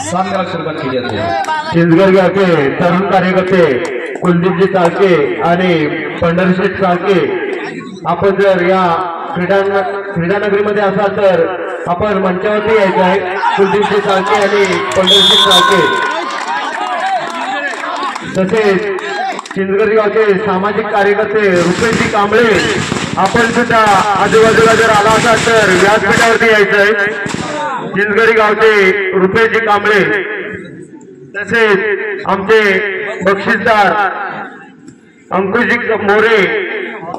सामन्याला सुरुवात केली जाते। चिंचगडचे तरुण कार्यकर्ते कुलदीपजी चाळके आणि पंढरीशेठ चाळके, आपण जर या क्रीडानगरीमध्ये असाल तर आपण मंचावरती यायचं आहे। कुलदीपजी चाळके आणि पंढरीशेठ चाळके, तसेच चिंचगड गावचे सामाजिक कार्यकर्ते रुपेशजी कांबळे, आपण सुद्धा आजूबाजूला जर आला असाल तर व्यासपीठावरती यायचं आहे। चिंचगड गावचे रुपेशजी कांबळे, तसेच आमचे बक्षीसदार अंकुशजी मोरे,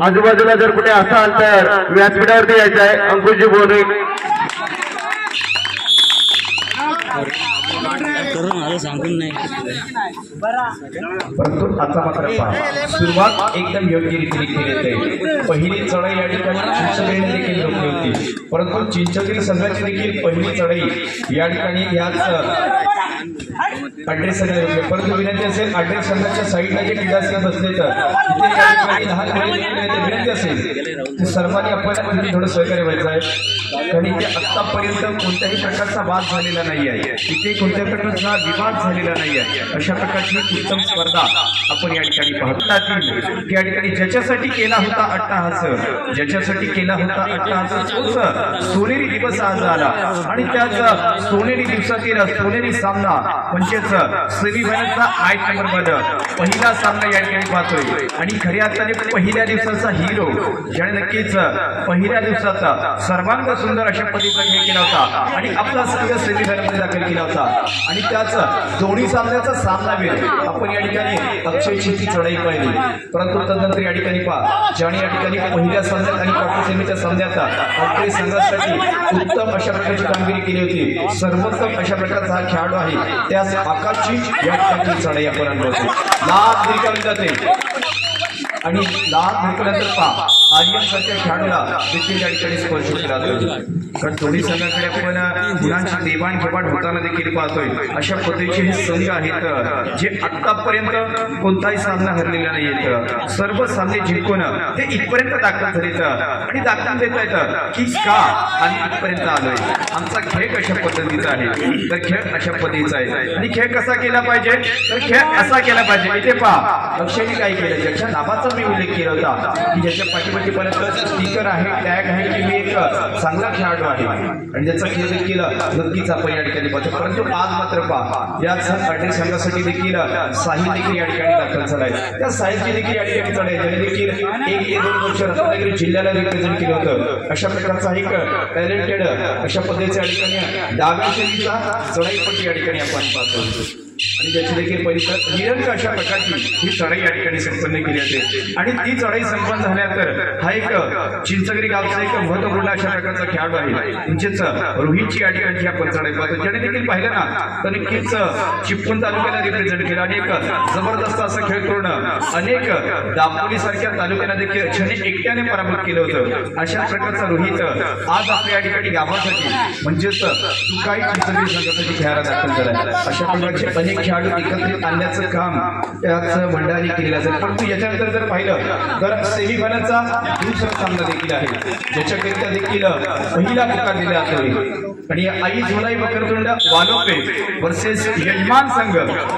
आजूबाजूला जर कुठे असाल तर व्यासपीठावरती यायचं आहे। अंकुशजी मोरे परंतु आता मात्र सुरुवात एकदम योग्य रीतीने केली जाते। पहिली चढाई या ठिकाणी चिंचगडीने देखील रोखली होती, परंतु चिंचगडी संघाची देखील पहिली चढाई या ठिकाणी याच अड्रेस रोखले। परंतु विनंती असेल, अड्रेस संघाच्या साईडला जे क्रीडासंघ बसले तर तिथे या ठिकाणी लहान विनंती असेल की सर्वांनी आपल्याला तिथे थोडं सहकार्य व्हायचं आहे, कारण इथे आतापर्यंत कोणत्याही प्रकारचा वाद झालेला नाही आहे, इथे कोणत्याही प्रकारचा विवाद झालेला नाही आहे। अशा प्रकारची उत्तम स्पर्धा आपण या ठिकाणी पाहतो की या ठिकाणी ज्याच्यासाठी केला होता अट्टहास, ज्याच्यासाठी केला होता अट्टहास तोच सोनेरी दिवस आज आला आणि त्याच सोनेरी दिवसातील सोनेरी सामना म्हणजेच सेमीफायनलचा मॅच नंबर 1 पहिला सामना या ठिकाणी पाहतोय। आणि खऱ्या अर्थाने पहिल्या दिवसाचा हिरो, ज्याने नक्कीच पहिल्या दिवसाचा सर्वांग सुंदर अशा पद्धतीचा खेळ केला होता आणि आपला संघ सेमीफायनलमध्ये दाखल केला होता। आणि त्याच दोन्ही सामन्याचा सामनावीर आपण या ठिकाणी अक्षयची ती चढाई पाहिली, परंतु तदनंतर या ठिकाणी ज्याने या ठिकाणी पहिल्या सामन्यात आणि क्वार्टर सेमीच्या सामन्यात आपल्या संघासाठी उत्तम अशा प्रकारची कामगिरी केली होती, सर्वोत्तम अशा प्रकारचा हा खेळाडू आहे, त्याच आकाशची या ठिकाणी चढाई आपण अनुभवतो। लाख दिरकावली जाते आणि लाख दिरकल्यानंतर आर्यन सारख्या खेळाडूला देखील या ठिकाणी स्पर्श केला जातो, कारण दोन्ही संघाकडे आपण गुणांची देवाणघेवाण होताना देखील पाहतोय। अशा पद्धतीचे हे संघ आहेत जे आतापर्यंत कोणताही सामना हरलेला नाही आहेत, सर्व सामने जिंकून ते इथपर्यंत दाखल झालेत आणि दाखल देत आहेत की का आम्ही इथपर्यंत आलोय, आमचा खेळ कशा पद्धतीचा आहे, तर खेळ अशा पद्धतीचा आहे। आणि खेळ कसा केला पाहिजे, तर खेळ असा केला पाहिजे। इथे अक्षयने काय केलं, ज्याच्या नावाचा मी उल्लेख केला होता की ज्याच्या पाठीपाठी पर्यंत स्टिकर आहे, टॅग आहे की मी एक चांगला खेळाडू आहे आणि ज्याचा खेळ देखील नक्कीच आपण या ठिकाणी पाहतो। परंतु आज मात्र याच अड्डे संघासाठी देखील साहिल देखील या ठिकाणी दाखल झालाय। त्या साहिलची देखील या ठिकाणी चढाई, ज्याने देखील 1 ते 2 वर्ष रत्नागिरी जिल्ह्याला रिप्रेझेंट केलं होतं। अशा प्रकारचा एक टॅलेंटेड अशा पद्धतीच्या या ठिकाणी डाव्या शैलीचा चढाईपट्टी या ठिकाणी आपण पाहतो आणि त्याची देखील परिसर निरंतर अशा प्रकारची ही चढाई या ठिकाणी संपन्न केली जाते। आणि ती चढाई संपन्न झाल्यानंतर हा एक चिंचगडी गावचा एक महत्वपूर्ण अशा प्रकारचा खेळाडू आहे, म्हणजेच रोहितची या ठिकाणी आपण चढाई पाहतो, ज्याने देखील पाहिलं ना तर नक्कीच चिपळूण तालुक्याला रिप्रेझेंट केलं आणि एक जबरदस्त असा खेळ करून अनेक दापोली सारख्या तालुक्यांना देखील ज्याने एकट्याने पराभूत केलं होतं। अशा प्रकारचा रोहित आज आपल्या या ठिकाणी गावासाठी म्हणजेच तुकाई चिंचगडी संघासाठी खेळायला दाखल झाला। अशा प्रकारचे अनेक खेळाडू एकत्रित आणण्याचं काम त्याच मंडळाने केलेलं असेल। परंतु याच्यानंतर जर पाहिलं तर सेमीफायनलचा दुसरा सामना देखील आहे, ज्याच्याकरिता देखील पहिला पुकार दिला जातो आणि आई झोलाई बकरतुंड वालोपे वर्सेस यजमान संघ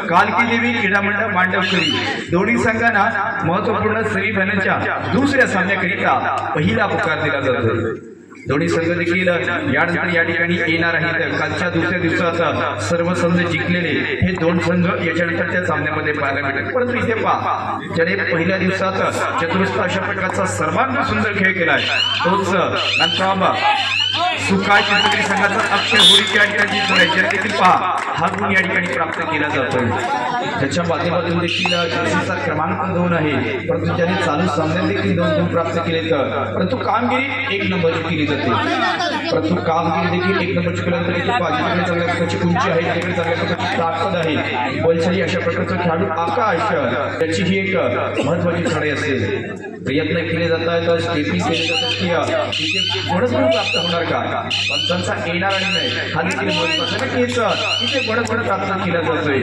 कालकी देवी क्रीडा मंडळ मांडवकरी, दोन्ही संघांना महत्वपूर्ण सेमीफायनलच्या दुसऱ्या सामन्याकरिता पहिला पुकार दिला जातो। दोन्ही संघ देखील यानंतर या ठिकाणी येणार आहेत। कालच्या दुसऱ्या दिवसात सर्व संघ जिंकलेले हे 2 संघ याच्यानंतर त्या सामन्यामध्ये पाहायला मिळतात। परंतु इथे ज्याने पहिल्या दिवसात चतुरस्र अशा प्रकारचा सर्वांत सुंदर खेळ केलाय तोच सुकाळ चिंचगडी संघाचा अक्षय होळीची या ठिकाणी देखील हा गुण या ठिकाणी प्राप्त केला जातोय। त्याच्या माध्यमातून देखील जर्सीचा क्रमांक 2 आहे, परंतु त्याने चालू सामन्यात देखील 2 गुण प्राप्त केले, परंतु कामगिरी 1 नंबरची केली जाते। परंतु कामगिरी देखील 1 नंबरची केल्यानंतर इथे चांगल्या प्रकारची उंची आहे, तिकडे चांगल्या प्रकारची ताकद आहे, बलशाली अशा प्रकारचा खेळाडू आकाश, त्याची ही एक महत्वाची चढाई असेल। प्रयत्न केले जात आहेत, स्टेपिंग केले जातात की तिथे बोनस म्हणून प्राप्त होणार का, पंचांचा येणार आणि नाही हा देखील महत्वाचा नक्कीच तिथे बोनस म्हणून प्राप्त केला जातोय.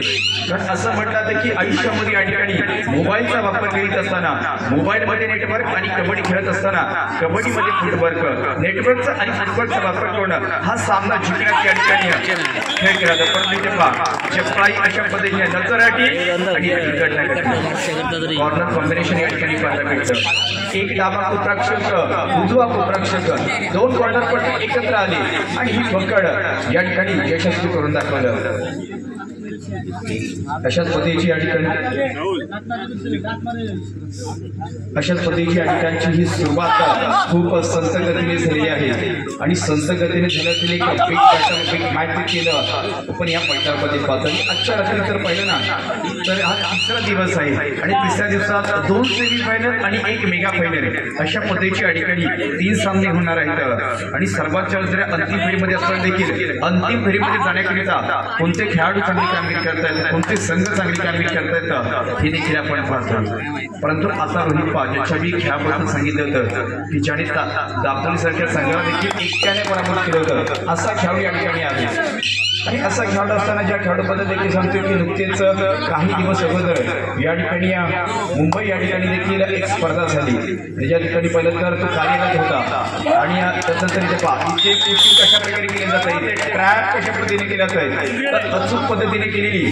कारण असं म्हटलं जातं की आयुष्यामध्ये या ठिकाणी मोबाईलचा वापर करीत असताना मोबाईलमध्ये नेटवर्क आणि कबड्डी खेळत असताना कबड्डीमध्ये फुटवर्क, नेटवर्कचा आणि फुटवर्कचा वापर करून हा सामना जिंकण्याची या ठिकाणी खेळ केला जातो. पण तेव्हा चपळाई अशा पद्धतीने नजराटी आणि कॉर्नर कॉम्बिनेशन या ठिकाणी पाहायला मिळतं. एक डावा कोपराक्षक, उजवा कोपराक्षक, दोन कॉर्नर पट्टी एकत्र आले आणि ही पकड या ठिकाणी यशस्वी करून दाखवलं. अशाच पद्धतीची या ठिकाणी ही सुरुवात खूप संत गतीने झालेली आहे आणि संत गतीने झालेली बिग मॅच केलं. पण या मैदानामध्ये पाहतो आजच्या रात्री जर पाहिलं ना तर हा तिसरा दिवस आहे आणि तिसऱ्या दिवसात 2 सेमी फायनल आणि 1 मेगा फायनल अशा पद्धतीची या ठिकाणी 3 सामने होणार आहेत. आणि सर्वात जास्त जर अंतिम फेरीमध्ये असताना देखील अंतिम फेरीमध्ये जाण्याकरिता कोणते खेळाडू चांगली कामगिरी करतायत, कोणते संघ चांगली कामगिरी करतायत हे देखील आपण पाहतो. परंतु आता रोहित पाजाच्या बी खेळाबद्दल सांगितलं होतं की ज्याने दापोलीसारख्या संघाला देखील एकट्याने पराभूत केलं होतं असा खेळाडू या ठिकाणी आहे. आणि असा खेळाडू असताना ज्या खेळाडूबद्दल देखील सांगतो की नुकतेच काही दिवस अगोदर या ठिकाणी मुंबई या ठिकाणी देखील एक स्पर्धा झाली ज्या ठिकाणी पहिलं तर तो कार्यरत होता आणि त्यानंतर इथे इथे कोचिंग कशा प्रकारे केले जात आहे, इथे ट्रॅक कशा पद्धतीने केले जात आहे तर अचूक पद्धतीने केलेली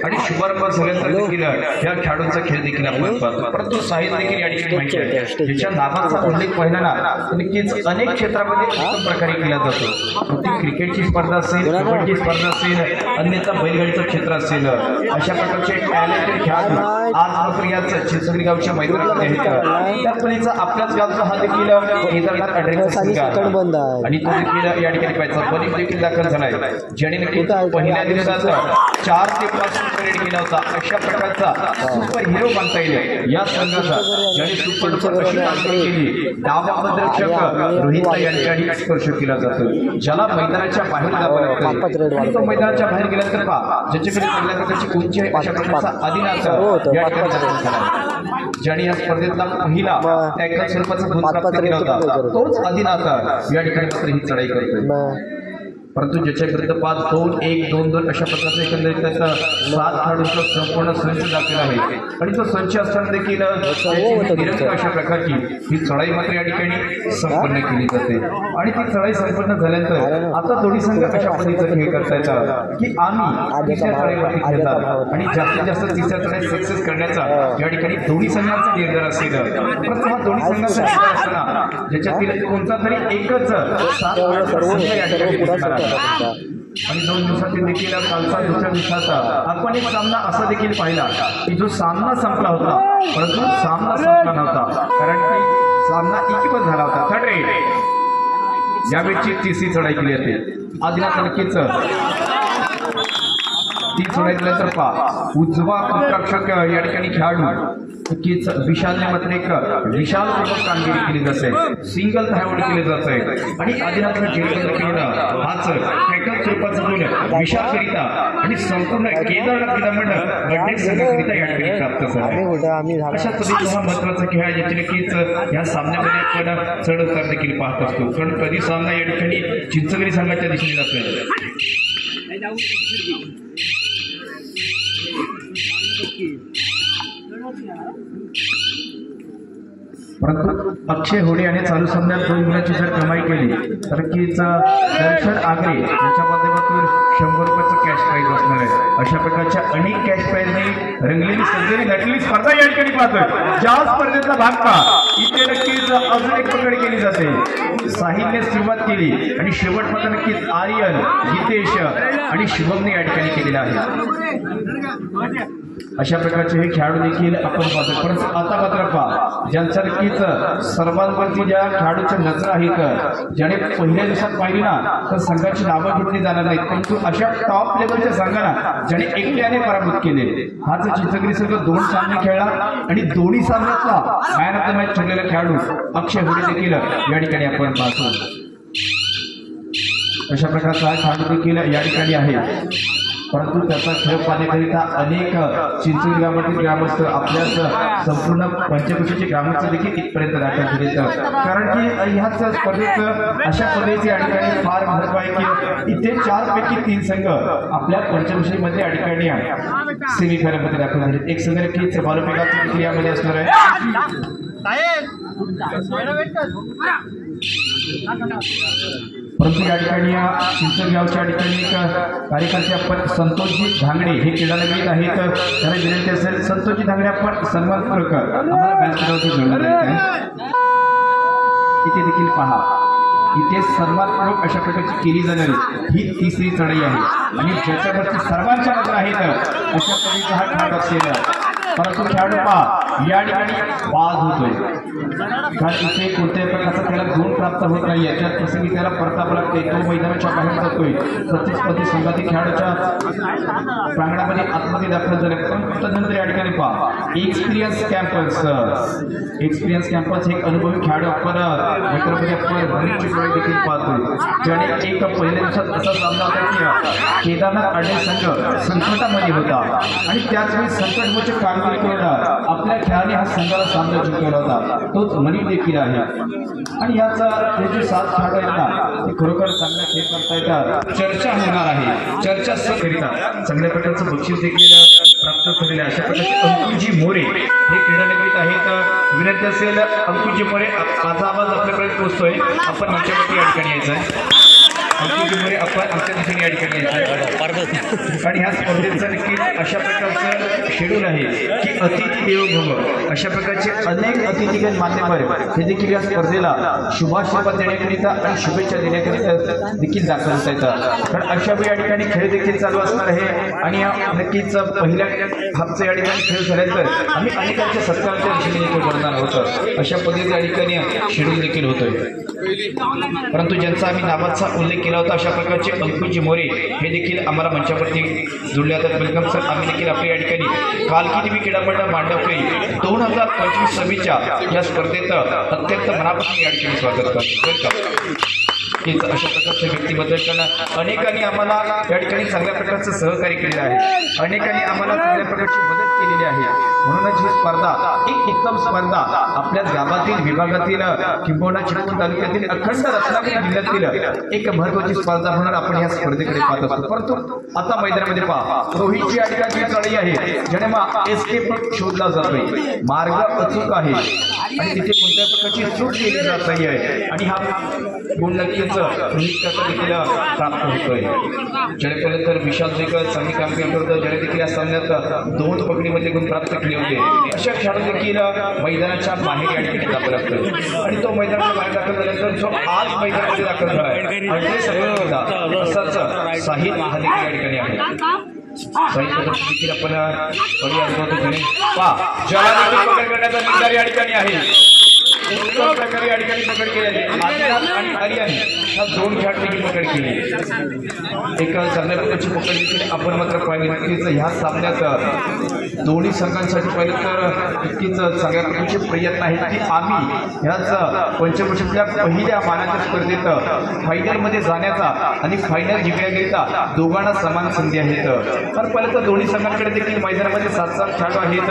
आणि शुभारंभ झाल्यानंतर देखील या खेळाडूंचा खेळ देखील आपण पाहतो. परंतु साहित्य देखील या ठिकाणी माहिती आहे ज्याच्या नावाचा उल्लेख पाहिला ना नक्कीच अनेक क्षेत्रामध्ये उत्तम प्रकारे केला जातो. ती क्रिकेटची स्पर्धा असेल, कबड्डी स्पर्धा असेल, अन्यथा बैलगाडीचं क्षेत्र असेल, अशा प्रकारचे टॅलेंटेड खेळाडू आज मात्र याच चिंचोली गावच्या मैदानामध्ये आहेत. त्याच पद्धतीचा आपल्याच गावचा हा देखील केदारनाथ अड्रेचा संघ आणि तो देखील या ठिकाणी पाहिजे बलिक देखील दाखल झालाय ज्याने नक्कीच पहिल्या दिवसात 4 ते 5 परेड केला होता. अशा प्रकारचा सुपर हिरो म्हणता येईल या संघाचा ज्याने सुपर अशी कामगिरी केली. डावपंथरक्षक रोहितला या ठिकाणी स्पर्श केला जातो ज्याला मैदानाच्या बाहेर जावं लागतं आणि तो मैदानाच्या बाहेर गेल्यानंतर पहा ज्याच्याकडे पहिल्या प्रकारची उंची आहे अशा प्रकारचा आदिनाथ या ठिकाणी ज्याने या स्पर्धेतला पहिला टॅकल स्वरूपाचा गुण प्राप्त केला होता तोच आदिनाथ या ठिकाणी मात्र ही चढाई करतोय. परंतु ज्याच्या विरुद्ध 5-2-1-2-2 अशा प्रकारचा एकंदरीत त्याचा 7 खेळाडूंचा संपूर्ण संच दाखल आहे आणि तो संच असताना देखील निरंतर अशा प्रकारची ही चढाई मात्र या ठिकाणी संपन्न केली जाते. आणि ती चढाई संपन्न झाल्यानंतर आता दोन्ही संघ अशा पद्धतीचा खेळ करता येतात की आम्ही तिसऱ्या चढाईवरती खेळतात आणि जास्तीत जास्त तिसऱ्या चढाई सक्सेस करण्याचा या ठिकाणी दोन्ही संघांचा निर्धार असेल. परंतु हा दोन्ही संघांचा निर्धार असताना ज्याच्यातील कोणता तरी एकच 7 संघ या ठिकाणी आणि 2 दिवसातील देखील कालचा दुसऱ्या दिवसाचा आपण एक सामना असा देखील पाहिला की जो सामना संपला होता परंतु सामना संपला नव्हता कारण की सामना इक्वल झाला होता. थर्ड रेड यावेळची तिसरी चढाई केली होती. आदिनाथ नक्कीच ती चढाई केल्यानंतर पहा उजवा कोपराक्षक या ठिकाणी खेळाडू नक्कीच विशालने मात्र एक विशालपूर्वक कामगिरी केली जाते. सिंगल धावड केली जाते आणि आदिनाथला केलं हाच टॅकल स्वरूपाचा गुण विशालकरिता आणि संपूर्ण केदारनाथ क्रीडामंडळ अड्डेक संघाकरिता या ठिकाणी प्राप्त झाला. अशा पद्धतीचा हा महत्वाचा खेळ आहे ज्याची नक्कीच या सामन्यामध्ये आपण चढ उतार देखील पाहत असतो. कारण कधी सामना या ठिकाणी चिंचोली संघाच्या दिशेने जातोय. परंतु अक्षय होडे याने चालू सामन्यात 2 गुणांची जर कमाई केली तर नक्कीच दर्शन आगरे यांच्या माध्यमातून 100 रुपयाचं कॅश प्राईज असणार आहे. अशा प्रकारच्या अनेक कॅश प्राईजने रंगलेली सजलेली नटलेली स्पर्धा या ठिकाणी पाहतोय. ज्या स्पर्धेतला भाग पहा इथे नक्कीच अजून एक पकड केली जाते. साहिलने सुरुवात केली आणि शेवट मात्र नक्कीच आर्यन, गीतेश आणि शुभमने या ठिकाणी केलेला आहे. अशा प्रकारचे हे खेळाडू देखील आपण पाहतो. परंतु आता मात्र पहा ज्यांचा नक्कीच सर्वांवरती ज्या खेळाडूच्या नजर आहेत ज्याने पहिल्या दिवसात पाहिली ना तर संघाची नावं घेतली जाणार नाहीत परंतु अशा टॉप लेवलच्या संघाला ज्याने एकट्याने पराभूत केले हाच चिंचोली संघ 2 सामने खेळला आणि दोन्ही सामन्यातला मॅन ऑफ द मॅच ठरलेला खेळाडू अक्षय होडे देखील या ठिकाणी आपण पाहतो. अशा प्रकारचा हा खेळाडू देखील या ठिकाणी आहे परंतु त्याचा खेळ पाहण्याकरिता अनेक चिंचोली गावातील ग्रामस्थ आपल्याच संपूर्ण पंचकृषीचे ग्रामस्थ देखील इथपर्यंत दाखल झाले. कारण की ह्याच स्पर्धेत अशा पद्धतीचे या ठिकाणी फार महत्व आहे की इथे 4 पैकी 3 संघ आपल्या पंचकृषीमध्ये या ठिकाणी सेमीफायनलमध्ये दाखल झाले. एक संघ नक्कीच बालपेगाचा देखील यामध्ये असणार आहे. परंतु या ठिकाणी चिंचोली गावच्या ठिकाणी एक कार्यकर्ते आपण संतोषजी धांगडे हे क्रीडानगरीत आहेत. त्याला विनंती असेल संतोषजी धांगडे आपण सन्मानपूर्वक आम्हाला व्यासपीठावरती जोडलं आहे. इथे देखील पहा, इथे सन्मानपूर्वक अशा प्रकारची केली जाणारी ही तिसरी चढाई आहे आणि ज्याच्यावरती सर्वांच्या नजर आहेत अशा पद्धतीचा हा खेळ असेल. परंतु खेळाडू पहा या ठिकाणी बाद होतोय, कारण इथे कोणत्याही प्रकारचा त्याला गुण प्राप्त होत नाही. याच्यात प्रसंगी त्याला परतावं लागते, तो मैदानाच्या बाहेर जातोय. प्रतिस्पर्धी संघातील खेळाडूच्या प्रांगणामध्ये आतमध्ये दाखल झाले. पण तदनंतर या ठिकाणी पहा एक्सपिरियन्स कॅम्पस एक अनुभवी खेळाडू आपण मैदानामध्ये आपण बरीचशी वेळ देखील पाहतोय. ज्याने एक पहिल्या दिवसात असा सामना होता की केदारनाथ आडे संघ संकटामध्ये होता आणि त्याचवेळी संकटमोचे कामगिरी करून आपल्या खेळाने हा संघाला सामना जिंकवला होता. तोच मनी देखील आहे आणि याचा हे जे 7 खेळाडू आहेत ना ते खरोखर चांगला खेळ करता येतात. चर्चा होणार आहे, चर्चा करिता चांगल्या प्रकारचं बक्षीस देखील प्राप्त झालेलं आहे. अशा प्रकारचे अंकुजी मोरे हे क्रीडानगरीत आहेत. विनंती असेल अंकुजी मोरे, माझा आवाज आपल्यापर्यंत पोहोचतोय, आपण आमच्यावरती या ठिकाणी यायचं आहे. अंकुजी मोरे आपण आमच्या दिशेने या ठिकाणी यायचं आणि ह्या स्पर्धेचं नक्कीच अशा प्रकारचं शेड्यूल आहे की अतिथी देवो भव. अशा प्रकारचे अनेक अतिथीगण मान्यवर हे देखील या स्पर्धेला शुभाशुभा देण्याकरिता आणि शुभेच्छा देण्याकरिता देखील दाखल होता येतात. कारण अशा वेळी या ठिकाणी खेळ देखील चालू असणार आहे आणि नक्कीच पहिल्या हाफचा या ठिकाणी खेळ झाल्यानंतर आम्ही अनेकांच्या सत्काराच्या दिशेने देखील करणार आहोत. अशा पद्धतीने या ठिकाणी शेड्यूल देखील होतोय. परंतु ज्यांचा आम्ही नावाचा उल्लेख केला होता अशा प्रकारचे अंकुजी मोरे हे देखील आम्हाला मंचावरती जोडले जातात. Welcome sir. आम्ही देखील आपल्या या ठिकाणी कालकी क्रीडा मंडळ मांडवकरी 2025-26च्या या स्पर्धेत अत्यंत मनापासून या ठिकाणी स्वागत करतो. वेलकम. अशा प्रकारच्या व्यक्तीबद्दल कारण अनेकांनी आम्हाला या ठिकाणी चांगल्या प्रकारचं सहकार्य केलेलं आहे, अनेकांनी आम्हाला चांगल्या प्रकारची मदत केलेली आहे. म्हणूनच ही स्पर्धा एक उत्तम स्पर्धा आपल्या गावातील विभागातील किंबहुना चिपळूण तालुक्यातील अखंड रत्नागिरी जिल्ह्यातील एक महत्त्वाची स्पर्धा म्हणून आपण या स्पर्धेकडे पाहत असतो. परंतु आता मैदानामध्ये पहा रोहितची या ठिकाणी चढाई आहे ज्याने एस्केप शोधला जातोय. मार्ग अचूक आहे आणि तिथे कोणत्या प्रकारची चूक केली जात नाही आहे आणि हा गुण नक्कीच रोहित त्याचा देखील प्राप्त होतोय. ज्याने तर विशाल देखील चांगली कामगिरी करतो, ज्याने देखील या सामन्यात 2 पकडीमध्ये गुण प्राप्त केले होते. अशा खेळाडू देखील मैदानाच्या बाहेर या ठिकाणी दाखल असतो आणि तो मैदानाच्या बाहेर दाखल झाल्यानंतर जो आज मैदानामध्ये दाखल झाला आहे असाच साहिल हा देखील या ठिकाणी आहे. साहित्य देखील आपण ज्याला देखील पकड करण्याचा निर्धार या ठिकाणी आहे. उत्तम प्रकारे या ठिकाणी पकड केली आणि हरियाणी ह्या 2 खेळाडूंनी पकड केली. एक चांगल्या प्रकारची पकड देखील आपण मात्र पाहिली. नक्कीच ह्या सामन्यात दोन्ही संघांसाठी पाहिलं तर नक्कीच चांगल्या प्रकारचे प्रयत्न आहेत की आम्ही ह्याच पंचवर्षातल्या पहिल्या मानाच्या स्पर्धेत फायनलमध्ये जाण्याचा आणि फायनल जिंकण्याकरिता दोघांना समान संधी आहेत. तर पहिलं तर दोन्ही संघांकडे देखील मैदानामध्ये 7-7 खेळाडू आहेत.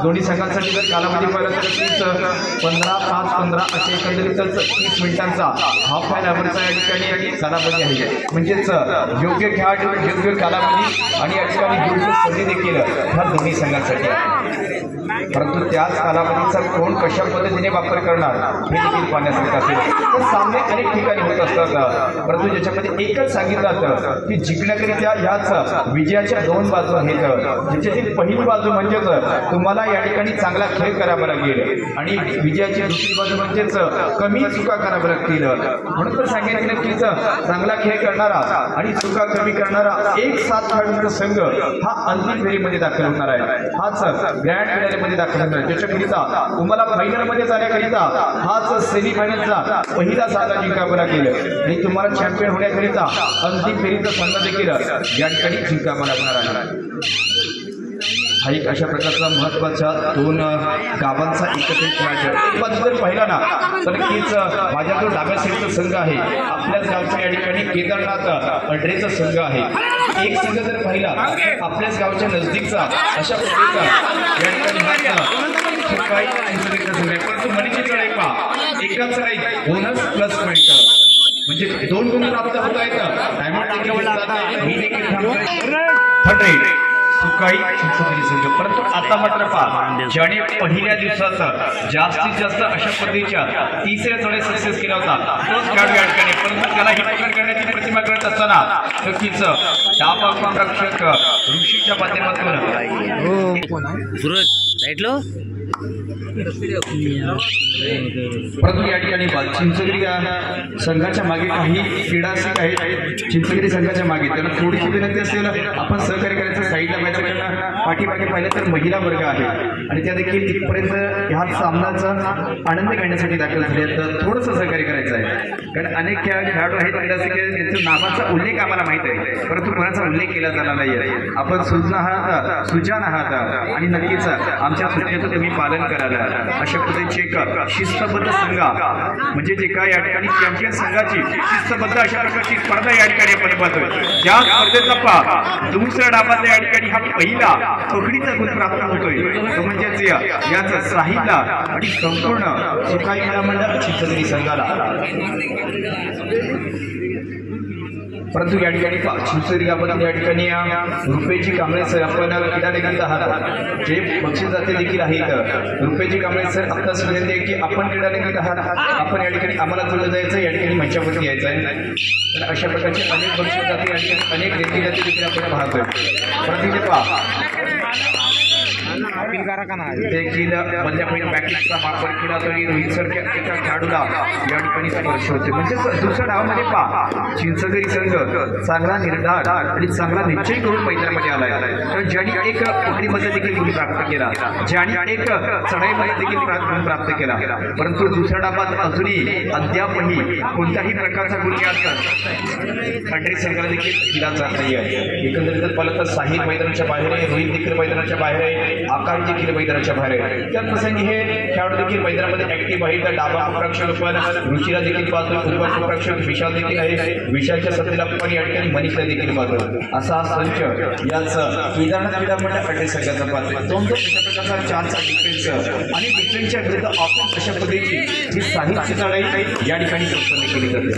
दोन्ही संघांसाठी जर कालावधी पाहिलं तर 15-5-15 असे एकंदरीत 30 मिनिटांचा हाफ फाय अवरचा या ठिकाणी कालावधी आहे. म्हणजेच योग्य खेळाडू योग्य कालावधी आणि या ठिकाणी योग्य संधी देखील ह्या दोन्ही संघांसाठी आहे. परंतु त्याच कालावधीचा कोण कशा पद्धतीने वापर करणार हे देखील पाहण्यासारखं असेल. तर सामने अनेक ठिकाणी होत असतात, परंतु ज्याच्यामध्ये एकच सांगितलं जातं की जिंकण्याकरिता ह्याच विजयाच्या 2 बाजू आहेत. ज्याच्यातील पहिली बाजू म्हणजेच तुम्हाला या ठिकाणी चांगला खेळ करावा लागेल आणि विजयाची दुसरी बाजू म्हणजेच कमी चुका कराव्या लागतील. म्हणून तर सांगितलं नक्कीच चांगला खेळ करणारा आणि चुका कमी करणारा एक 7 खेळाडूंचा संघ हा अंतिम फेरीमध्ये दाखल होणार आहे. हाच ग्रँड फिनालेमध्ये दाखल होणार आहे. त्याच्याकरिता तुम्हाला फायनलमध्ये जाण्याकरिता हाच सेमीफायनलचा पहिला सामना जिंकावा लागेल आणि तुम्हाला चॅम्पियन होण्याकरिता अंतिम फेरीचा सामना देखील या ठिकाणी जिंकावा लागणार आहे. हा एक अशा प्रकारचा महत्त्वाचा दोन गावांचा एकत्रित मॅच एक बाजू जर पाहिला ना तर नक्कीच माझ्या जो डाव्या साईडचा संघ आहे आपल्याच गावचा या ठिकाणी केदारनाथ अड्रेचा संघ आहे. एक संघ जर पाहिला आपल्याच गावच्या नजदीकचा अशा प्रकारचा या ठिकाणी सुकाई चिंचोलीचा संघ आहे. परंतु मनीची चढाई पहा एकाच नाही बोनस प्लस पॉईंट म्हणजे 2 गुण प्राप्त होत आहेत. डायमंड देखील सुकाई चिंचोली संघ. परंतु आता मात्र पहा ज्याने पहिल्या दिवसात जास्तीत जास्त अशा पद्धतीच्या तिसऱ्या चढाई सक्सेस केला होता तोच खेळाडू या ठिकाणी. परंतु त्याला ही पकड करण्याची प्रतिमा करत असताना नक्कीच डावा रक्षक ऋषीच्या माध्यमातून परंतु या ठिकाणी चिंचगिरी संघाच्या मागे काही क्रीडासिक आहेत. चिंचगिरी संघाच्या मागे त्यांना थोडीशी विनंती असेल आपण सहकार्य करायचं. साईडला मॅच पाठीमागे पाहिलं तर महिला वर्ग आहे आणि त्या देखील इथपर्यंत ह्या सामन्याचा आनंद घेण्यासाठी दाखल झाले तर थोडंसं सहकार्य करायचं आहे. कारण अनेक खेळाडू आहेत क्रीडासिक त्यांच्या नावाचा उल्लेख आम्हाला माहित आहे परंतु कोणाचा उल्लेख केला जाणार नाही. आपण सुजान आहात आणि नक्कीच आमच्या सूचनेचं तुम्ही पालन कराल. अशा पद्धतीचे एक शिस्तबद्ध संघ म्हणजे जे काय या ठिकाणी चॅम्पियन संघाची शिस्तबद्ध अशा प्रकारची स्पर्धा या ठिकाणी आपण पाहतोय. ज्या स्पर्धेचा दुसऱ्या डावाचा या ठिकाणी हा पहिला पकडीचा गुण प्राप्त होतोय तो म्हणजेच याच साहित्य आणि संपूर्ण सुकाई मंडळ चिंचगिरी संघाला. परंतु या ठिकाणी चिंचगिरी गावात या ठिकाणी रुपयेची कांबळे सर आपण क्रीडा देखील आहात जे बक्षीस जाते देखील आहेत. रुपयेची कांबळे सर आत्ताच विनंती आहे की आपण क्रीडा देखील आहात आपण या ठिकाणी आम्हाला जोडलं जायचं या ठिकाणी मंचावरती यायचं आहे. तर अशा प्रकारचे अनेक बक्षीस जाते या ठिकाणी अनेक देणगी जाते देखील आपण पाहतोय. परंतु ते पहा देखील मधल्या पॅकेजचा वापर केला तरी रोहित सारख्या एका खेळाडूला या ठिकाणी स्पर्श होते. म्हणजे दुसऱ्या डावामध्ये पहा चिंचगिरी संघ चांगला निर्धार आणि चांगला निश्चय करून मैदानामध्ये आलाय. तर ज्यांनी एक पकडीमध्ये देखील गुण प्राप्त केला ज्यांनी एक चढाईमध्ये देखील गुण प्राप्त केला परंतु दुसऱ्या डावात अजूनही अद्यापही कोणत्याही प्रकारचा गुण अड्रेस संघाला देखील दिला जात नाही आहे. एकंदरीत पाहिलं तर साहिल मैदानाच्या बाहेर आहे रोहित देखील मैदानाच्या बाहेर आहे आकाश देखील मैदानाच्या बाहेर आहे. त्या प्रसंगी हे खेळाडू देखील मैदानामध्ये ऍक्टिव्ह आहे. तर डावा अपरक्षक पण रुचिरा देखील पाहतो उजवा अपरक्षक विशाल देखील आहे. विशालच्या सत्तेला पण या ठिकाणी मनीषला देखील पाहतो. असा संच याच केदारनाथ क्रीडा मंडळ अड्रेस संघाचा पाहतोय. तो अशा प्रकारचा चारचा डिफेन्स आणि डिफेन्सच्या विरुद्ध ऑफेन्स अशा पद्धतीची ही साहित्य चढाई या ठिकाणी संपन्न केली जाते.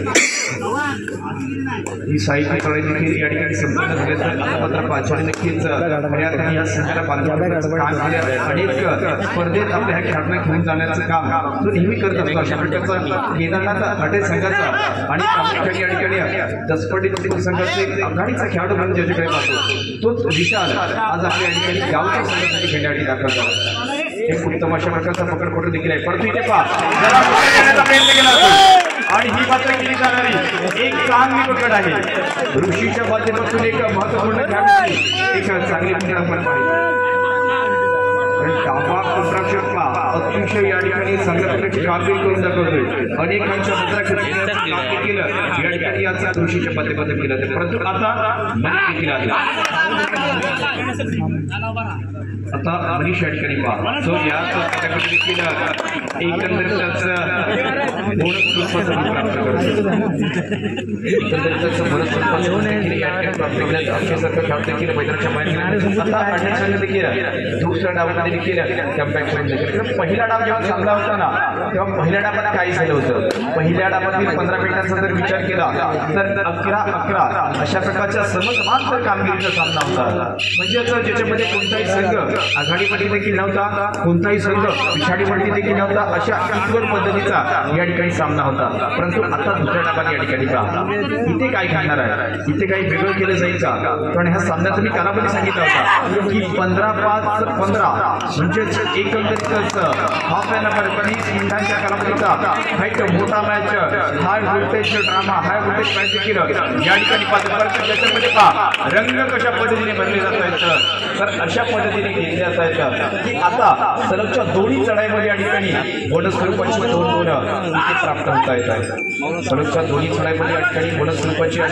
ही साहित्य चढाई देखील या ठिकाणी संपन्न झाली तर मात्र पाचवडी नक्कीच खऱ्या अर्थाने या संघाला बांधण्याचं काम केलं. अनेक स्पर्धेत आपल्या ह्या खेळाडूंना घेऊन जाण्याचं काम तो नेहमी करत असतो. अशा प्रकारचा केदारनाथ अड्रेस संघाचा आणि प्रामुख्याने या ठिकाणी दसपटी संघाचे आघाडीचा खेळाडू म्हणून ज्याच्याकडे पाहतो तोच विशाल आज आपल्या या ठिकाणी गावच्या संघासाठी खेळण्यासाठी दाखल झाला. एक उत्तम अशा प्रकारचा पकडपटू देखील आहे. परंतु इथे पहा प्रयत्न केला आणि ही मात्र केली जाणारी एक चांगली पकड आहे. ऋषीच्या माध्यमातून एक महत्वपूर्ण खेळाडू एक चांगली पकड आपण पाहिजे. डावा कंत्राक्षक अतिशय या ठिकाणी संघटनेची कामगिरी करून दाखवतोय. अनेकांच्या मुद्रा केलं या ठिकाणी याचा ऋषीच्या माध्यमातून केलं ते परंतु आता मनीष देखील आहे. आता मनीष या ठिकाणी पहा जो या देखील एकंदरीत प्राप्त करतो. मैदानाच्या बाहेर देखील दुसऱ्या डावामध्ये देखील कॅम्पॅक्ट पहिला डाव जेव्हा चांगला होता ना तेव्हा पहिल्या डावात काय झालं होतं. पहिल्या डावातील 15 मिनिटांचा जर विचार केला तर 11-11 अशा प्रकारच्या समसमांतर कामगिरीचा सामना होता. म्हणजेच ज्याच्यामध्ये कोणताही संघ आघाडीमध्ये देखील नव्हता कोणताही संघ पिछाडीमध्ये देखील नव्हता अशा इक्वल पद्धतीचा या ठिकाणी सामना होता. परंतु आता दुसऱ्या डावात या ठिकाणी पहा इथे काय घडणार आहे इथे काही वेगळं केलं जाईल का. कारण ह्या सामन्याचा मी कालावधी सांगितला होता की 15-5-15 म्हणजेच एकंदरीतच हाफ एन अवर 20 मिनिटांच्या कालावधीचा हा एक मोठा match high voltage drama high voltage match देखील या ठिकाणी पाहतो. त्याच्यामध्ये पहा रंग कशा पद्धतीने बनले जात आहेत तर अशा पद्धतीने सांगितले जातात की आता सलगच्या दोन्ही चढाईमध्ये या ठिकाणी बोनस स्वरूपाची 2 गुण प्राप्त होता येतात। सलगच्या दोन्ही चढाईमध्ये या ठिकाणी बोनस स्वरूपाची 2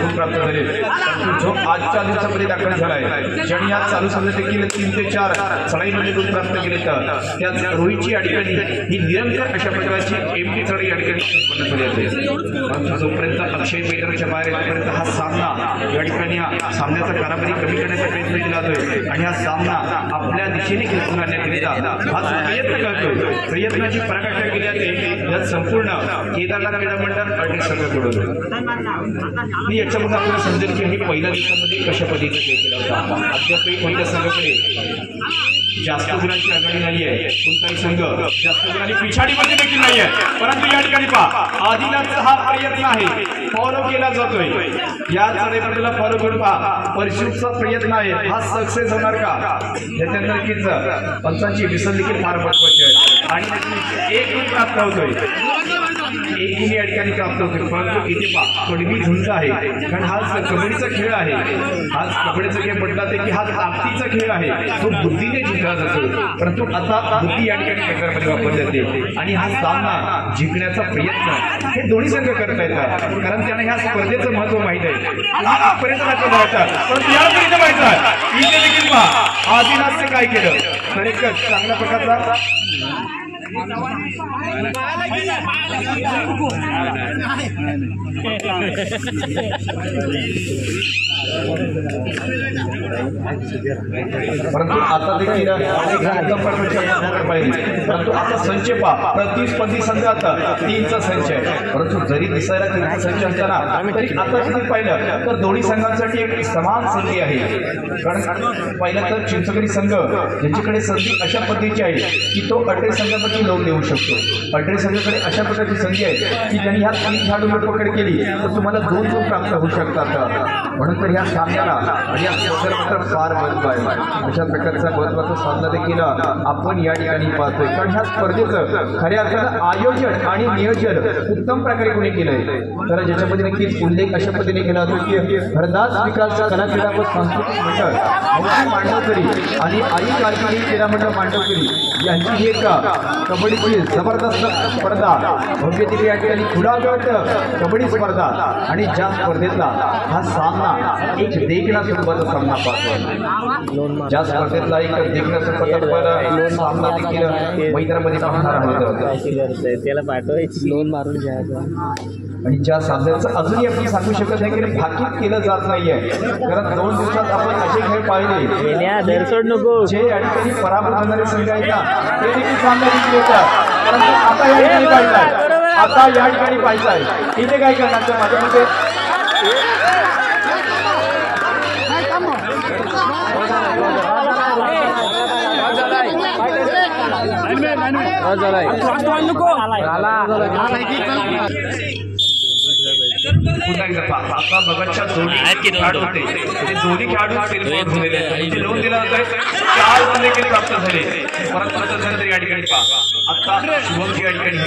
गुण प्राप्त झाले। परंतु जो आजच्या दिवसामध्ये दाखल झालाय, ज्यांनी आज चालू समजा देखील 3 ते 4 चढाईमध्ये गुण प्राप्त केले, तर त्याच रोहितची या ठिकाणी ही निरंतर अशा प्रकारची एमटी चढाई या ठिकाणी संपन्न झाली आहे। जोपर्यंत अक्षय मैदानाच्या बाहेर येईपर्यंत हा सामना या ठिकाणी सामन्याचा कालावधी कमी करण्याचा प्रयत्न केला जातोय आणि हा सामना आपल्या दिशेने खेचून आणण्याकरिता हा प्रयत्न करतोय। प्रयत्नाची पराकाष्ठा केली जाते यात संपूर्ण केदारनाथ क्रीडा मंडळ अडीच संघाकडून। आणि याच्यामध्ये आपल्याला समजेल की हे पहिल्या दिवसामध्ये कशा पद्धतीने खेळ केला होता। अद्यापही कोणत्या संघाकडे जास्त गुणांची आघाडी नाही आहे, कोणताही संघ जास्त गुणांनी पिछाडीमध्ये देखील नाही आहे। परंतु या ठिकाणी पहा, आदिनाथचा हा प्रयत्न आहे, फॉलो केला जातोय। या चढाईला फॉलो करून पहा, परशुचा प्रयत्न आहे, हा सक्सेस होणार का? याच्या नक्कीच पंचांची विसर देखील फार महत्वाची आहे आणि एक गुण प्राप्त होतोय, एक गुण या ठिकाणी प्राप्त होतोय। परंतु इथे पहा, कडवी झुंज आहे, कारण हा कबड्डीचा खेळ आहे। हा कबड्डीचा खेळ म्हटला ते की हा ताकदीचा खेळ आहे, तो बुद्धीने जिंकला जातो। परंतु आता बुद्धी या ठिकाणी प्रकारमध्ये वापरली जाते आणि हा सामना जिंकण्याचा प्रयत्न हे दोन्ही संघ करत आहेत, कारण त्यांना ह्या स्पर्धेचं महत्व माहित आहे। आजपर्यंत परंतु यापर्यंत माहित आहे इथे देखील पहा आदिनाथने काय केलं, तर एक चांगल्या प्रकारचा परंतु आता देखील परंतु आता संच पहा, प्रतिस्पर्धी संघ आता 3चा संच आहे। परंतु जरी दिसायला 3चा संच असताना तरी आता जर पाहिलं तर दोन्ही संघांसाठी एक समान संधी आहे। कारण पाहिलं तर चिंचोली संघ ज्यांच्याकडे संधी अशा पद्धतीची आहे की तो अटेल संघापैकी लोक देऊ शकतो। अटेल संघाकडे अशा प्रकारची संधी आहे की त्यांनी ह्या 3 खेळाडूंवर पकड केली तर तुम्हाला 2 गुण प्राप्त होऊ शकतात। म्हणून तर ह्या सामन्याला आणि या स्पर्धेला फार महत्व आहे। अशा प्रकारचा महत्वाचा सामना देखील आपण या ठिकाणी पाहतोय, कारण ह्या स्पर्धेचं खऱ्या अर्थानं आयोजन आणि नियोजन उत्तम प्रकारे कोणी केलंय, तर ज्याच्यामध्ये नक्कीच उल्लेख अशा पद्धतीने केला जातो की हरदास विकास कला क्रीडा व सांस्कृतिक मंडळ मांडवकरी आणि आई कारगिरी क्रीडा मंडळ मांडवकरी यांची ही एक कबड्डीची जबरदस्त स्पर्धा भव्य दिली या ठिकाणी खुलागट कबड्डी स्पर्धा। आणि ज्या स्पर्धेतला हा सामना एक देखणा स्वरूपाचा सामना पाहतो, ज्या स्पर्धेतला एक देखणा स्वरूपाचा सामना देखील मैदानामध्ये पाहणार आहोत। त्याला पाठवायची लोन मारून घ्यायचं आणि ज्या सामन्याचं अजूनही आपण सांगू शकत नाही की भाकीत केलं जात नाहीये, कारण 2 दिवसात आपण असे खेळ पाहिले नको जे या ठिकाणी पराभूत होणारे संघ आहेत ना ते देखील सामना जिंकले येतात। परंतु आता या ठिकाणी पाहिजे, आता या ठिकाणी पाहिजे आहे इथे काय करणार माझ्या मते आता बघतच्या दोन्ही खेळाडू होते ते दोन्ही खेळाडू झालेले आहेत, लोन दिला जात आहे 4 गुण देखील प्राप्त झाले। परंतु या ठिकाणी पहा आता शुभमची या ठिकाणी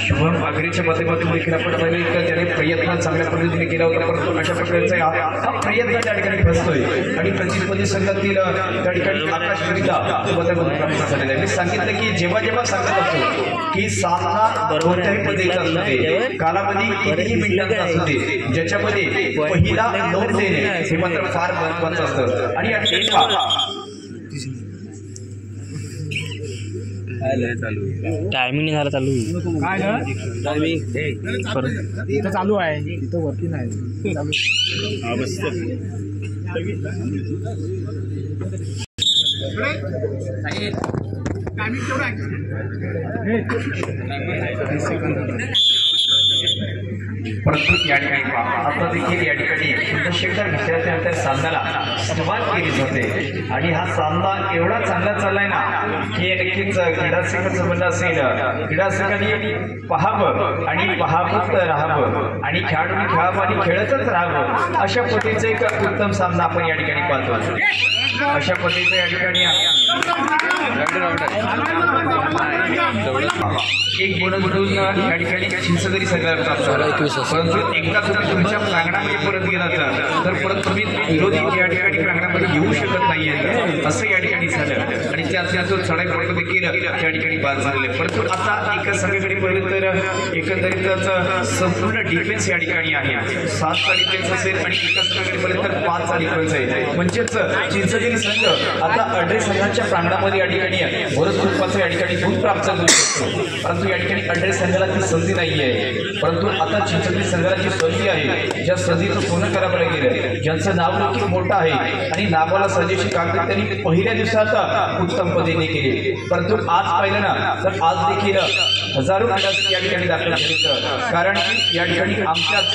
शुभम आगरीच्या माध्यमातून देखील आपण पाहिले तर त्याने प्रयत्न चांगल्या पद्धतीने केला होता, परंतु अशा प्रकारचा हा प्रयत्न त्या ठिकाणी फसतोय आणि प्रतिस्पर्धी संघातील त्या ठिकाणी आकाश झालेला आहे। मी सांगितलं की जेव्हा जेव्हा सांगत असतो की सामना कोणत्याही पद्धतीचा असू दे, कालावधी कितीही मिनिटांचा असू दे, ज्याच्यामध्ये पहिला नोट देणे हे मात्र फार महत्वाचं असतं। आणि या ठिकाणी टायमिंग नाही झाला चालू टायमिंग चालू आहे, तिथं वरती नाही परंतु या ठिकाणी आता देखील या ठिकाणी चंद्रशेखर विद्यार्थ्यांच्या सामन्याला सुरुवात केली जाते आणि हा सामना एवढा चांगला चाललाय ना की नक्कीच क्रीडा संघाचं म्हणणं असेल क्रीडा संघाने पाहावं आणि पाहावत राहावं आणि खेळाडूंनी खेळावं आणि खेळतच राहावं अशा पद्धतीचा एक उत्तम सामना आपण या ठिकाणी पाहतो। अशा पद्धतीचा या ठिकाणी एक बोनस घेऊन या ठिकाणी चिंचदरी संघाला परंतु एकदा तुम्ही तुमच्या प्रांगणामध्ये परत गेला तर परत तुम्ही विरोधी या ठिकाणी प्रांगणामध्ये येऊ शकत नाहीये असं या ठिकाणी झालं आणि त्यात जो चढाई प्रकल्प देखील त्या ठिकाणी बाद झालेले. परंतु आता एका संघाकडे पाहिलं तर एकंदरीतच संपूर्ण डिफेन्स या ठिकाणी आहे. 7चा डिफेन्स असेल आणि एका संघाकडे पाहिलं तर 5चा डिफेन्स आहे. म्हणजेच चिंचदरी संघ आता अड्रे संघाच्या प्रांगणामध्ये या ठिकाणी बरंच स्वरूपाचं या ठिकाणी गुण प्राप्त करू शकतो. परंतु या ठिकाणी अड्रे संघाला ती संधी नाही आहे. परंतु आता चिंचदरी संघाला जी संधी आहे, ज्या संधीचं सोनं करावं गेलं, ज्यांचं नाव देखील मोठं आहे आणि नावाला सजेशी कागद त्यांनी पहिल्या दिवसात उत्तम पद्धतीने केली. परंतु आज पाहिलं ना तर आज देखील हजारो क्रीडासक या ठिकाणी दाखल झाले. कारण की या ठिकाणी आपल्याच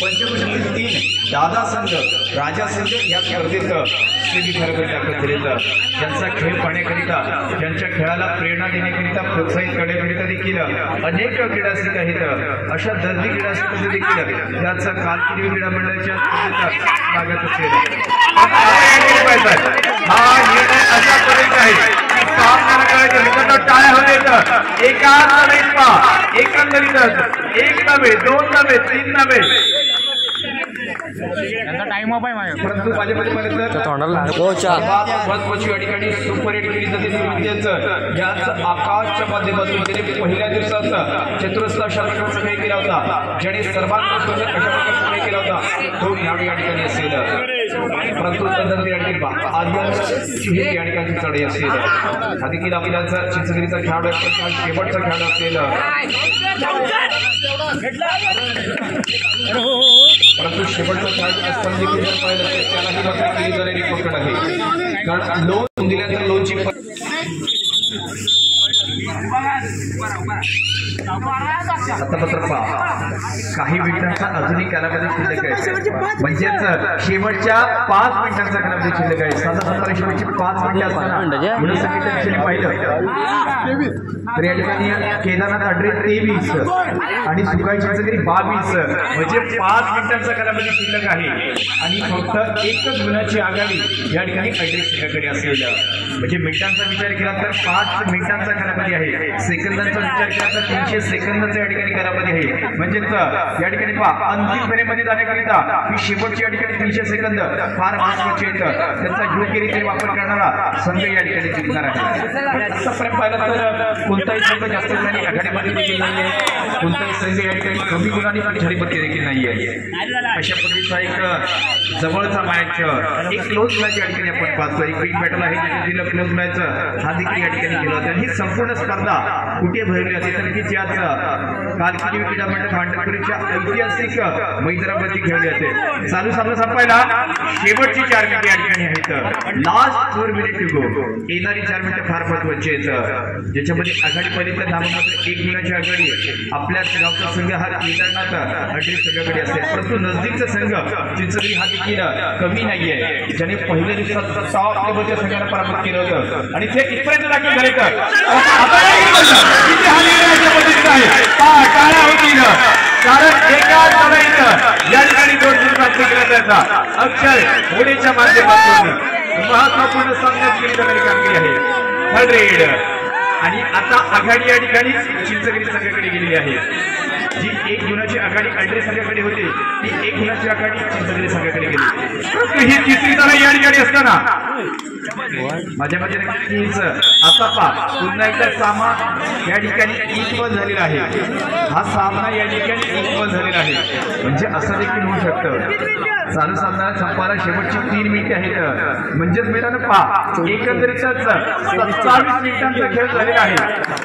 पंचकृषीतील 3 दादा संघ, राजा संघ या स्पर्धेत दाखल झाले. ज्यांचा खेळ पाहण्याकरिता, ज्यांच्या खेळाला प्रेरणा देण्याकरिता, प्रोत्साहित करण्याकरिता देखील अनेक क्रीडासक आहेत. अशा दर्दी क्रीडासकांचे देखील याचा कारकिर्दी क्रीडा मंडळाच्या स्पर्धेत स्वागत असेल. हा निर्णय अशा पद्धतीने आहे टाळ्या होते तर एकंदरीतच 1 नव्हे 2 नव्हे 3 नव्हे टाइम अप आहे माझ्या. परंतु माझ्या महत्वाची या ठिकाणी सुपर हिट केली जाते विद्याचं याच आकाशच्या माध्यमातून त्याने पहिल्या दिवसाचा चतुरस्र शतकाचा खेळ केला होता, ज्याने सर्वात सुंदर अशा प्रकारचा खेळ केला होता तो या ठिकाणी असेल. परंतु तदनंतर या ठिकाणी आदिवासी या ठिकाणी चढाई असेल. देखील आपल्याचा चिंचगिरीचा खेळाडू शेवटचा खेळाडू असेल. परंतु शेवटचा खेळाडू असताना देखील जर पाहिलं तर त्यालाही मात्र केली जाणारी पकड आहे. कारण लोन दिल्यानंतर लोनची आता मात्र काही मिनिटांचा अजूनही कालावधी शिल्लक आहे. म्हणजेच शेवटच्या 5 मिनिटांचा कालावधी शिल्लक आहे. साधारणतः शेवटची 5 मिनिटं असताना मुलं संगीताने पाहिलं तर या ठिकाणी केदारनाथ अड्रे 23 आणि सुकाई चिंचगिरी 22. म्हणजे 5 मिनिटांचा कालावधी शिल्लक आहे आणि फक्त एकच गुणाची आघाडी या ठिकाणी अड्रे संघाकडे असेल. म्हणजे मिनिटांचा विचार केला तर 5 मिनिटांचा कालावधी आहे. सेकंदांचा विचार केला तर 300 सेकंदाचा या ठिकाणी कालावधी आहे. म्हणजेच या ठिकाणी पहा अंतिम फेरीमध्ये जाण्याकरिता ही शेवटची या ठिकाणी 300 सेकंद फार महत्वाचे आहेत. त्याचा योग्यरीत्या वापर करणारा संघ या ठिकाणी जिंकणार आहे. आतापर्यंत पाहिलं तर कोणताही संघ जास्त गुणांनी आघाडीमध्ये देखील नाही आहे, कोणताही संघ या ठिकाणी कमी गुणांनी आघाडीमध्ये देखील नाही आहे. अशा पद्धतीचा एक जवळचा मॅच, एक क्लोज मॅच या ठिकाणी आपण पाहतो. एक बिग बॅटल आहे ज्याच्या क्लोज मॅच हा देखील या ठिकाणी केला होता. ही संपूर्ण स्पर्धा कुठे भरली होती तर की ज्याच कारकिर्दी क्रीडा मंडळ भांडपुरीच्या ऐतिहासिक मैदानावरती खेळले होते. चालू सामना संपायला शेवटची 4 मिनिटे या ठिकाणी आहेत. Last 4 minute to go. येणारी 4 मिनिटं फार महत्वाची आहेत, ज्याच्यामध्ये आघाडी पहिली तर नाममात्र 1 गुणाची आघाडी आपल्याच गावचा संघ हा केदारनाथ अड्रे संघाकडे असेल. परंतु नजदीकचा संघ चिंचगिरी हा देखील कमी नाहीये, ज्याने पहिल्या दिवसात टॉप लेवलच्या संघाला पराभूत केलं होतं आणि ते इथपर्यंत दाखल झाले. तर टाळ्या होतील कारण एकाच लढाईत या ठिकाणी 2 गुण प्राप्त केला त्याचा अक्षय होडीच्या माध्यमातून महत्वपूर्ण सामन्यात केली जाणारी कामगिरी आहे. 100 आणि आता आघाडी या ठिकाणी चिंचगिरी संघाकडे गेलेली आहे. जी 1 गुणाची आघाडी अड्रे संघाकडे होती ती 1 गुणाची आघाडी चिंचगिरी संघाकडे गेली. परंतु ही तिसरी लढाई या ठिकाणी असताना माझ्या मते नक्कीच आता पुन्हा एकदा सामना या ठिकाणी इक्वल झालेला आहे. हा सामना या ठिकाणी इक्वल झालेला आहे. म्हणजे असं देखील होऊ शकतं चालू सामना संपायला शेवटची 3 मिनिटे आहेत. म्हणजेच मित्रांनो पहा एकंदरीतच 27 मिनिटांचा खेळ झालेला आहे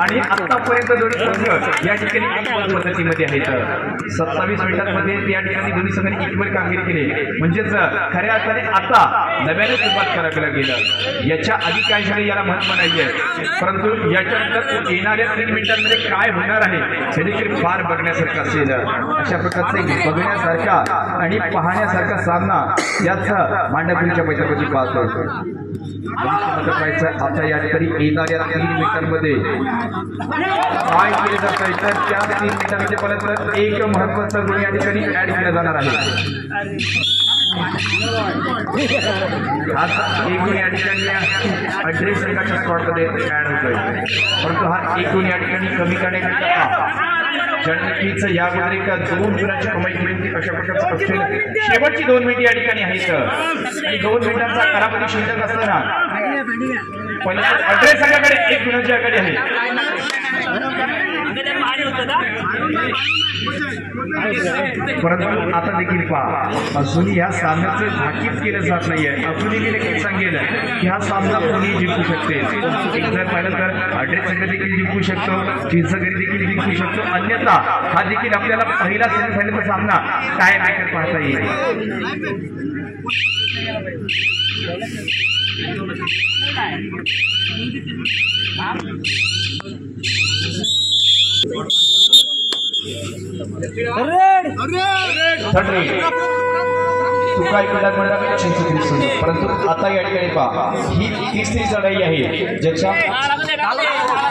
आणि आतापर्यंत दोन्ही संघ या ठिकाणी इक्वल पद्धतीमध्ये आहेत. 27 मिनिटांमध्ये या ठिकाणी दोन्ही संघांनी इक्वल कामगिरी केली. म्हणजेच खऱ्या अर्थाने आता नव्याने सुरुवात करावी लागेल. याच्या आधी काय झालं याला महत्व नाहीये, परंतु याच्यानंतर येणाऱ्या 3 मिनिटांमध्ये काय होणार आहे हे देखील फार बघण्यासारखं असेल. अशा प्रकारचे बघण्यासारखा आणि पाहण्यासारखा सामना याचा मांडपुरीच्या मैदानावरती पाहतो. आता या ठिकाणी येणाऱ्या 3 मिनिटांमध्ये काय केले जात आहे तर त्या 3 मिनिटांमध्ये परत एक महत्वाचा गुण या ठिकाणी ऍड केला जाणार आहे. आज एकूण या ठिकाणी अड्रे संघाच्या स्पॉटमध्ये ऍड होतोय, परंतु हा एकूण या ठिकाणी कमी करण्याकरिता नक्कीच या एका 2 गुणाची कमाई केली. अशा प्रकारचं तपशील शेवटची 2 मिनिटे या ठिकाणी आहेत आणि 2 मिनिटांचा कालावधी शिल्लक असताना पहिल्या अड्रे संघाकडे 1 गुणाची आघाडी आहे. परंतु आता देखील पहा, अजूनही या सामन्याचं भाकीत केलं जात नाहीये. अजूनही मी नक्कीच सांगेल की हा सामना कोणी जिंकू शकते. जर पाहिलं तर अड्रे संघ देखील जिंकू शकतो, चिंचगरी देखील जिंकू शकतो, अन्यथा हा देखील आपल्याला पहिला सेमीफायनलचा सामना काय मॅटर पाहता येईल. परंतु आता या ठिकाणी पहा, ही तिसरी चढाई आहे ज्याच्या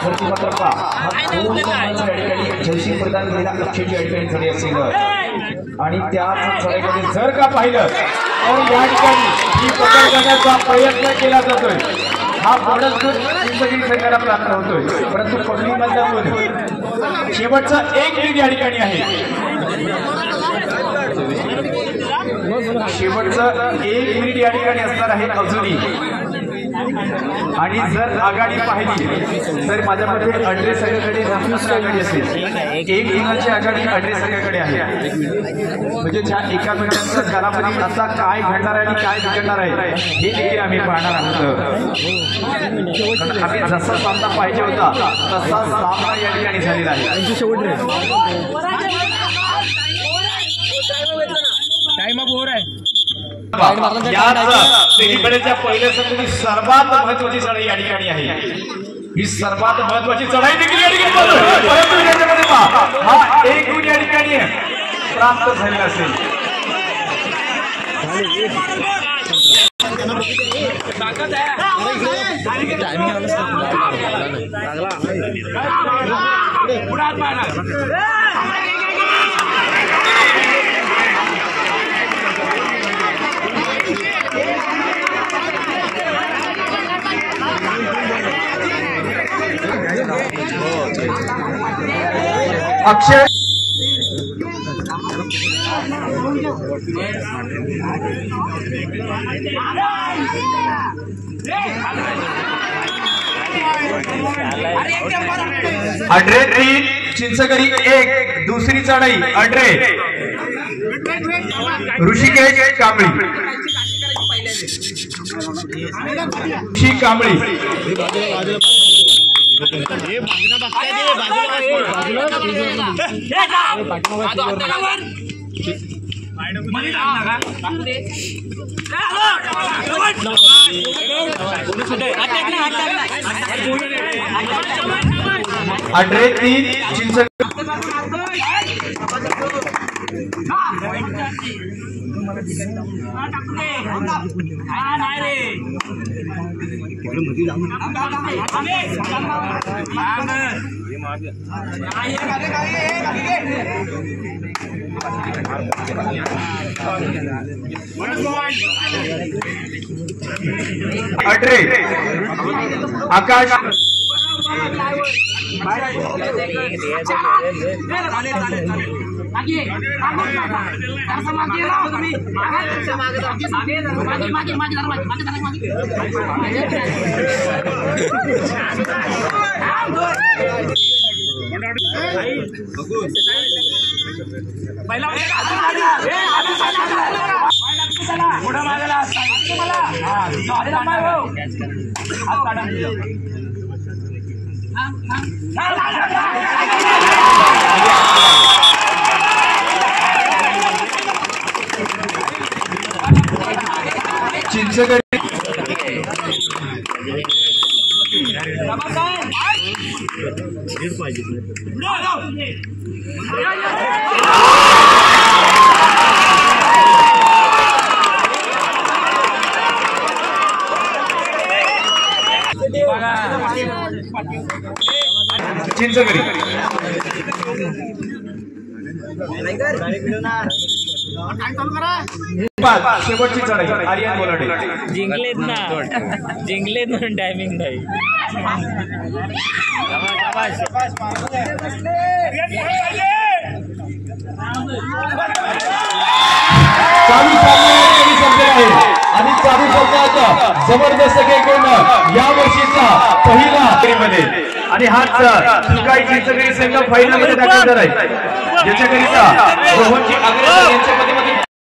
वरती मात्र पहा हा 2 क्रमांकाचा या ठिकाणी जयसिंग प्रदान झालेला अक्षयची या ठिकाणी चढाई असेल आणि त्याच चढाईमध्ये जर का पाहिलं तर या ठिकाणी ही पकड करण्याचा प्रयत्न केला जातोय. हा बोनस चिंचगरी संघाला प्राप्त होतोय, परंतु पकडीमधून शेवटचा 1 मिनिट या ठिकाणी आहे. शेवटचं 1 मिनिट या ठिकाणी असणार आहे अजूनही. आणि जर आघाडी पाहिली तर माझ्या मते अड्रे संघाकडे आघाडी असेल. 1 गुणाची आघाडी अड्रे संघाकडे आहे. म्हणजे ज्या एका मिनिटांचा कालावधी आता काय घडणार आहे आणि काय बिघडणार आहे हे देखील आम्ही पाहणार आहोत. आम्ही जसा सामना पाहिजे होता तसा सामना या ठिकाणी झालेला आहे. सेमीफायनलच्या पहिल्या संघाची सर्वात महत्वाची चढाई या ठिकाणी आहे. ही सर्वात महत्वाची चढाई देखील या ठिकाणी परंतु याच्यामध्ये हा 1 गुण या ठिकाणी प्राप्त झालेला असेल. अक्षय अड्रे 3 चिंचगरी 1. दुसरी चढाई अड्रे ऋषिकेश कांबळी अड्रे 3 चिंचगरी अड्रे आकाश चिंचगड चिंचगड पाच शेवटची चढाई आर्यन बोलाडे. जिंकलेत म्हणून टायमिंग नाही. चालू सामना संपलेला आहे आणि चालू सामन्यात जबरदस्त खेळ या वर्षीचा पहिला मध्ये आणि हाच तुकाई चिंचगडी संघ फायनल मध्ये दाखल झालाय. ज्याच्याकरिता रोहनजी आग्रेकर यांच्या मध्ये